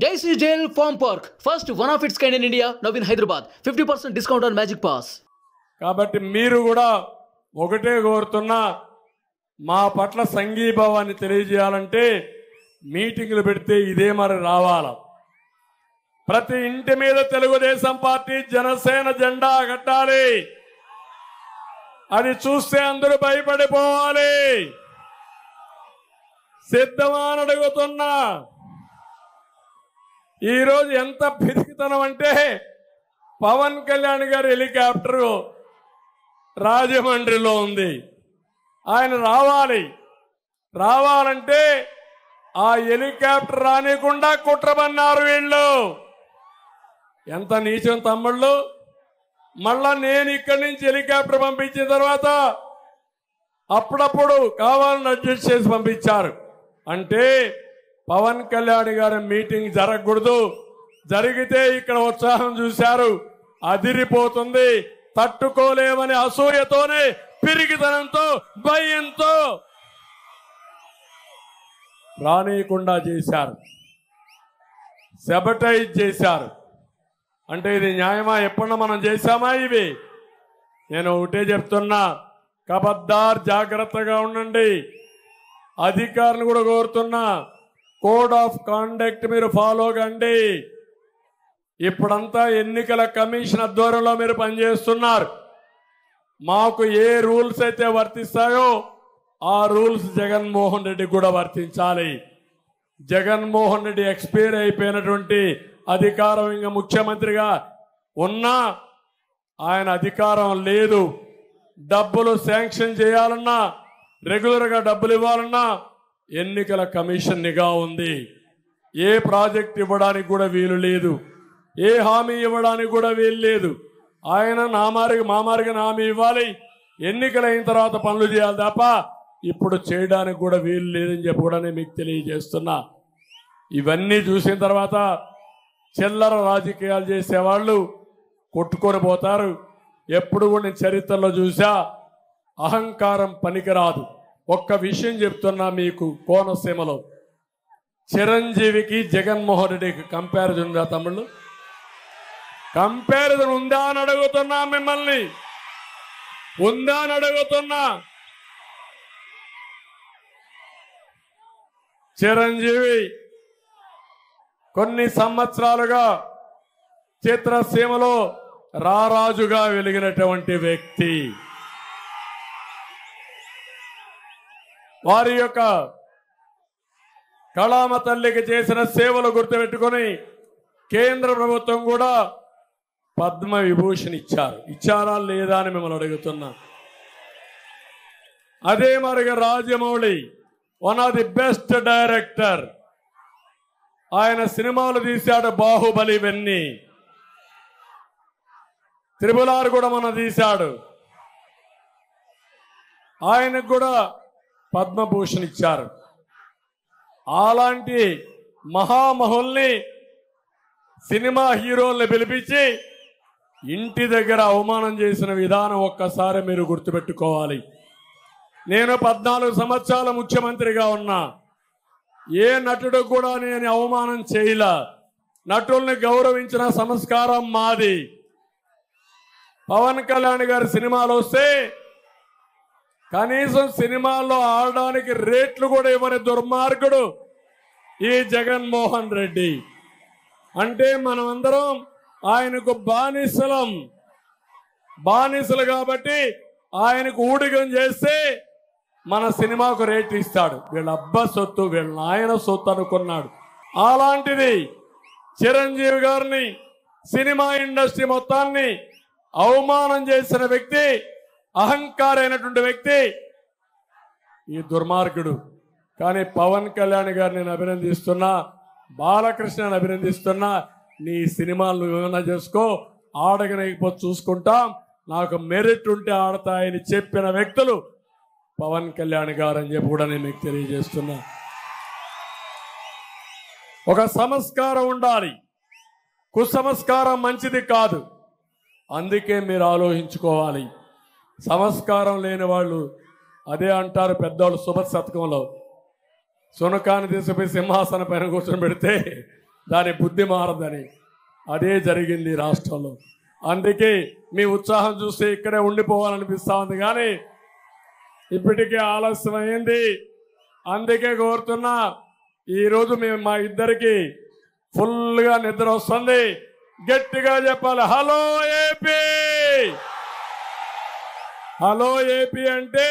Daisy Jail Farm Park, first one of its kind in India, now in Hyderabad. 50% discount on Magic Pass. కాబట్టి మీరు కూడా ఒకటే కోరుతున్నా మా పట్ల సంఘీభావాన్ని తెలియజేయాలంటే మీటింగులు పెడితే ఇదే మరి రావాలా. ప్రతి ఇంటి మీద తెలుగుదేశం పార్టీ జనసేన జెండా కట్టాలి. అది చూస్తే అందరూ భయపడిపోవాలి. సిద్ధమా అని అడుగుతున్నా. ఈరోజు ఎంత పిరికితనం అంటే పవన్ కళ్యాణ్ గారి హెలికాప్టర్ రాజమండ్రిలో ఉంది. ఆయన రావాలంటే ఆ హెలికాప్టర్ రానికుండా కుట్రమన్నారు వీళ్ళు. ఎంత నీచం తమ్ముళ్ళు. మళ్ళా నేను ఇక్కడి నుంచి హెలికాప్టర్ పంపించిన తర్వాత అప్పుడప్పుడు కావాలని అడ్జస్ట్ చేసి పంపించారు. అంటే పవన్ కళ్యాణ్ గారి మీటింగ్ జరగకూడదు, జరిగితే ఇక్కడ ఉత్సాహం చూశారు, అదిరిపోతుంది, తట్టుకోలేమని అసూయతోనే పిరికితనంతో భయంతో రానీయకుండా చేశారు, సెబటైజ్ చేశారు. అంటే ఇది న్యాయమా? ఎప్పుడన్నా మనం చేశామా ఇవి? నేను ఒకటే చెప్తున్నా, ఖబర్దార్ జాగ్రత్తగా ఉండండి. అధికారులు కూడా కోరుతున్నా, కోడ్ ఆఫ్ కాండక్ట్ మీరు ఫాలో కండి. ఇప్పుడంతా ఎన్నికల కమిషన్ ఆధ్వర్యంలో మీరు పనిచేస్తున్నారు. మాకు ఏ రూల్స్ అయితే వర్తిస్తాయో ఆ రూల్స్ జగన్మోహన్ రెడ్డి కూడా వర్తించాలి. జగన్మోహన్ రెడ్డి ఎక్స్పైర్ అయిపోయినటువంటి అధికారం ఇంకా ముఖ్యమంత్రిగా ఉన్నా ఆయన అధికారం లేదు. డబ్బులు శాంక్షన్ చేయాలన్నా, రెగ్యులర్గా డబ్బులు ఇవ్వాలన్నా ఎన్నికల కమిషన్ నిఘా ఉంది. ఏ ప్రాజెక్ట్ ఇవ్వడానికి కూడా వీలు లేదు, ఏ హామీ ఇవ్వడానికి కూడా వీలు లేదు. ఆయన మామారికి హామీ ఇవ్వాలి, ఎన్నికలు అయిన తర్వాత పనులు చేయాలి తప్ప ఇప్పుడు చేయడానికి కూడా వీలు లేదని చెప్పి కూడా నేను మీకు తెలియజేస్తున్నా. ఇవన్నీ చూసిన తర్వాత చిల్లర రాజకీయాలు చేసేవాళ్ళు కొట్టుకొని పోతారు. ఎప్పుడు కూడా నేను చరిత్రలో చూసా, అహంకారం పనికిరాదు. ఒక్క విషయం చెప్తున్నా మీకు, కోనసీమలో చిరంజీవికి జగన్మోహన్ రెడ్డికి కంపారిజన్ ఉందా తమ్ముళ్ళు? కంపారిజన్ ఉందా అని అడుగుతున్నా మిమ్మల్ని, ఉందా అని అడుగుతున్నా. చిరంజీవి కొన్ని సంవత్సరాలుగా చిత్రసీమలో రారాజుగా వెలిగినటువంటి వ్యక్తి. వారి యొక్క కళామ తల్లికి చేసిన సేవలు గుర్తుపెట్టుకొని కేంద్ర ప్రభుత్వం కూడా పద్మ విభూషణ్ ఇచ్చారా లేదా అని మిమ్మల్ని అడుగుతున్నా. అదే మరిగా Rajamouli one of the best director. ఆయన సినిమాలు తీశాడు, బాహుబలి ఇవన్నీ, త్రిపుల్ కూడా మన తీశాడు. ఆయనకు కూడా పద్మభూషణ్ ఇచ్చారు. అలాంటి మహామహుల్ని, సినిమా హీరోల్ని పిలిపించి ఇంటి దగ్గర అవమానం చేసిన విధానం ఒక్కసారి మీరు గుర్తుపెట్టుకోవాలి. నేను 14 సంవత్సరాల ముఖ్యమంత్రిగా ఉన్నా, ఏ నటుడు కూడా నేను అవమానం చేయలా. నటుల్ని గౌరవించిన సంస్కారం మాది. పవన్ కళ్యాణ్ గారి సినిమాలు వస్తే కనీసం సినిమాల్లో ఆడడానికి రేట్లు కూడా ఇవ్వని దుర్మార్గుడు ఈ జగన్మోహన్ రెడ్డి. అంటే మనమందరం ఆయనకు బానిసలు కాబట్టి ఆయనకు ఊడిగం చేస్తే మన సినిమాకు రేట్ ఇస్తాడు. వీళ్ళ అబ్బా సొత్తు, వీళ్ళ నాయన సొత్తు అనుకున్నాడు. అలాంటిది చిరంజీవి గారిని, సినిమా ఇండస్ట్రీ మొత్తాన్ని అవమానం చేసిన వ్యక్తి, అహంకారైనటువంటి వ్యక్తి ఈ దుర్మార్గుడు. కానీ పవన్ కళ్యాణ్ గారిని నేను అభినందిస్తున్నా, బాలకృష్ణని అభినందిస్తున్నా. నీ సినిమాలు ఏమైనా చేసుకో, ఆడగనకపోతే చూసుకుంటాం, నాకు మెరిట్ ఉంటే ఆడతాయని చెప్పిన వ్యక్తులు పవన్ కళ్యాణ్ గారు అని చెప్పి కూడా నేను మీకు తెలియజేస్తున్నా. ఒక సంస్కారం ఉండాలి, కుసంస్కారం మంచిది కాదు. అందుకే మీరు ఆలోచించుకోవాలి. సంస్కారం లేని వాళ్ళు అదే అంటారు పెద్దవాళ్ళు శుభ శతకంలో, సునకాన్ని తీసుకుపోయి సింహాసనం పైన కూర్చొని పెడితే దాని బుద్ధి మారదని. అదే జరిగింది రాష్ట్రంలో. అందుకే మీ ఉత్సాహం చూస్తే ఇక్కడే ఉండిపోవాలనిపిస్తా ఉంది, కానీ ఇప్పటికే ఆలస్యమైంది. అందుకే కోరుతున్నా, ఈరోజు మేము మా ఇద్దరికి ఫుల్గా నిద్ర వస్తుంది. గట్టిగా చెప్పాలి, హలో ఏపీ. హలో ఏపీ అంటే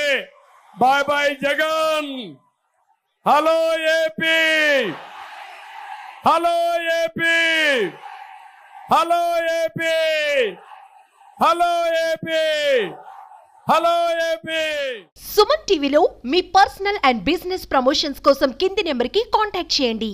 bye bye Jagan. Hello AP, hello AP, hello AP, hello AP, hello AP. Suman టీవీలో మీ పర్సనల్ అండ్ బిజినెస్ ప్రమోషన్స్ కోసం కింది నెంబర్కి కాంటాక్ట్ చేయండి.